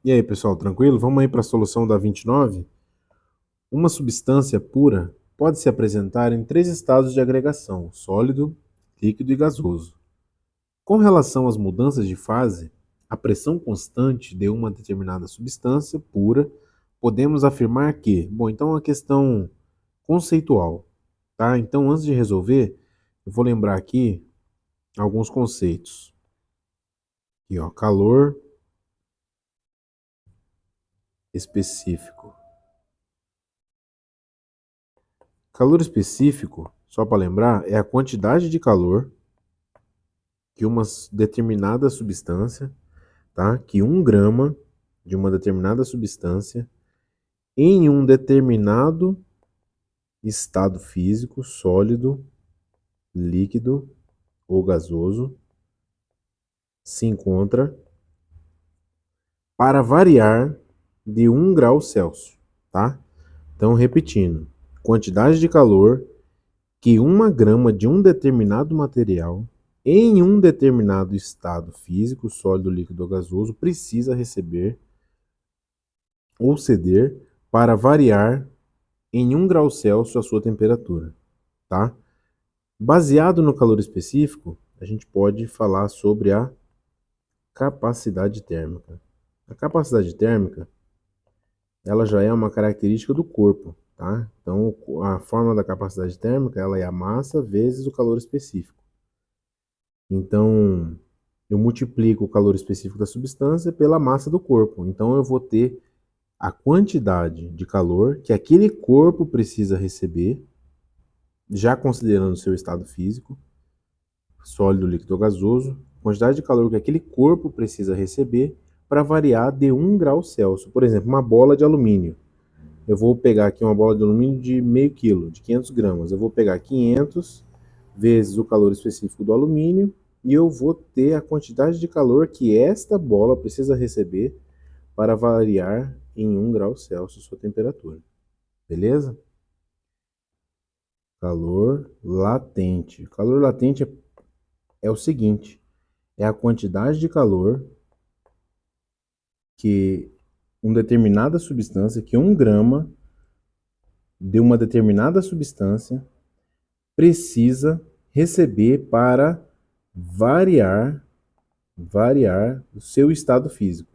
E aí, pessoal, tranquilo? Vamos aí para a solução da 29? Uma substância pura pode se apresentar em três estados de agregação: sólido, líquido e gasoso. Com relação às mudanças de fase, a pressão constante de uma determinada substância pura, podemos afirmar que, bom, então é uma questão conceitual, tá? Então, antes de resolver, eu vou lembrar aqui alguns conceitos. Aqui, ó, calor específico. Calor específico, só para lembrar, é a quantidade de calor que uma determinada substância, tá? Que 1 grama de uma determinada substância em um determinado estado físico, sólido, líquido ou gasoso, se encontra para variar de 1 grau Celsius, tá? Então, repetindo, quantidade de calor que 1 grama de um determinado material em um determinado estado físico, sólido, líquido ou gasoso, precisa receber ou ceder para variar em 1 grau Celsius a sua temperatura, tá? Baseado no calor específico, a gente pode falar sobre a capacidade térmica. A capacidade térmica, ela já é uma característica do corpo, tá? Então, a fórmula da capacidade térmica, ela é a massa vezes o calor específico. Então, eu multiplico o calor específico da substância pela massa do corpo. Então, eu vou ter a quantidade de calor que aquele corpo precisa receber, já considerando o seu estado físico, sólido, líquido ou gasoso, quantidade de calor que aquele corpo precisa receber para variar de 1 grau Celsius. Por exemplo, uma bola de alumínio. Eu vou pegar aqui uma bola de alumínio de meio quilo, de 500 gramas. Eu vou pegar 500 vezes o calor específico do alumínio e eu vou ter a quantidade de calor que esta bola precisa receber para variar em 1 grau Celsius sua temperatura. Beleza? Calor latente. Calor latente é o seguinte: é a quantidade de calor que uma determinada substância, que 1 grama de uma determinada substância precisa receber para variar o seu estado físico.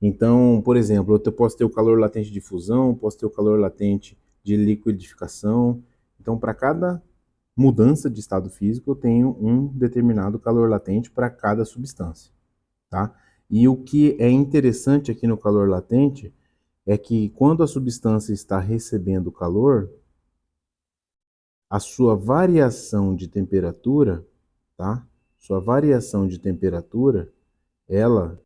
Então, por exemplo, eu posso ter o calor latente de fusão, posso ter o calor latente de liquidificação. Então, para cada mudança de estado físico, eu tenho um determinado calor latente para cada substância, tá? E o que é interessante aqui no calor latente é que quando a substância está recebendo calor, a sua variação de temperatura, tá? Sua variação de temperatura, ela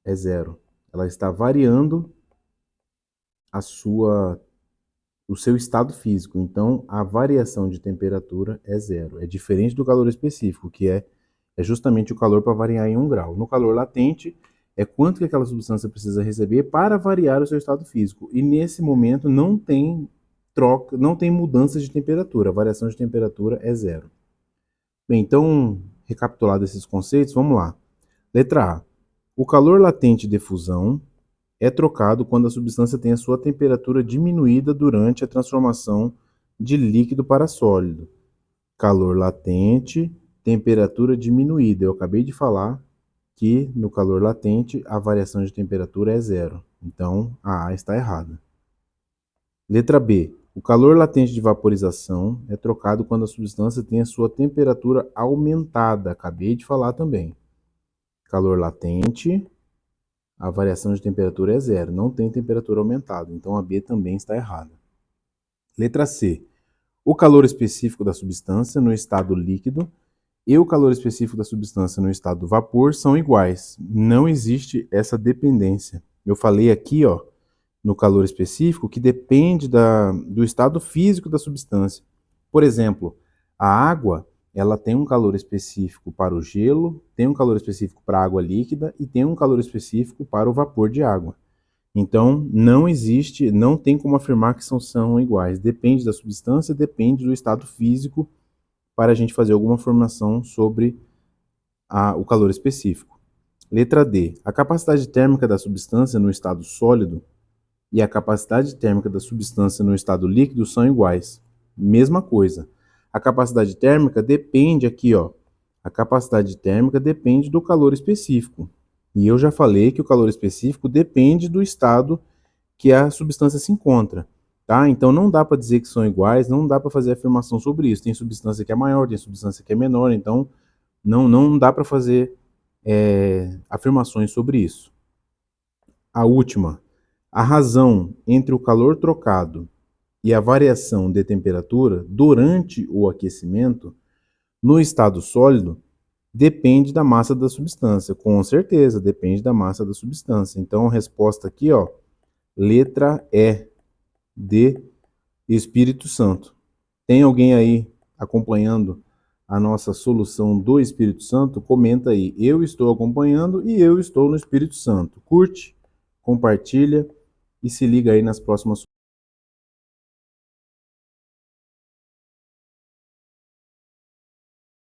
é zero. Ela está variando o seu estado físico. Então, a variação de temperatura é zero. É diferente do calor específico, que é justamente o calor para variar em 1 grau. No calor latente, é quanto que aquela substância precisa receber para variar o seu estado físico. E nesse momento não tem troca, não tem mudança de temperatura. A variação de temperatura é zero. Bem, então, recapitulado esses conceitos, vamos lá. Letra A. O calor latente de fusão é trocado quando a substância tem a sua temperatura diminuída durante a transformação de líquido para sólido. Calor latente, temperatura diminuída. Eu acabei de falar que no calor latente a variação de temperatura é zero. Então a A está errada. Letra B. O calor latente de vaporização é trocado quando a substância tem a sua temperatura aumentada. Acabei de falar também. Calor latente, a variação de temperatura é zero, não tem temperatura aumentada, então a B também está errada. Letra C. O calor específico da substância no estado líquido e o calor específico da substância no estado vapor são iguais. Não existe essa dependência. Eu falei aqui, ó, no calor específico, que depende do estado físico da substância. Por exemplo, a água, ela tem um calor específico para o gelo, tem um calor específico para a água líquida e tem um calor específico para o vapor de água. Então, não existe, não tem como afirmar que são iguais. Depende da substância, depende do estado físico para a gente fazer alguma afirmação sobre o calor específico. Letra D. A capacidade térmica da substância no estado sólido e a capacidade térmica da substância no estado líquido são iguais. Mesma coisa. A capacidade térmica depende aqui, ó. A capacidade térmica depende do calor específico. E eu já falei que o calor específico depende do estado que a substância se encontra, tá? Então não dá para dizer que são iguais, não dá para fazer afirmação sobre isso. Tem substância que é maior, tem substância que é menor, então não dá para fazer afirmações sobre isso. A última, a razão entre o calor trocado e a variação de temperatura durante o aquecimento no estado sólido depende da massa da substância. Com certeza, depende da massa da substância. Então, a resposta aqui, ó, letra E, de Espírito Santo. Tem alguém aí acompanhando a nossa solução do Espírito Santo? Comenta aí. Eu estou acompanhando e eu estou no Espírito Santo. Curte, compartilha e se liga aí nas próximas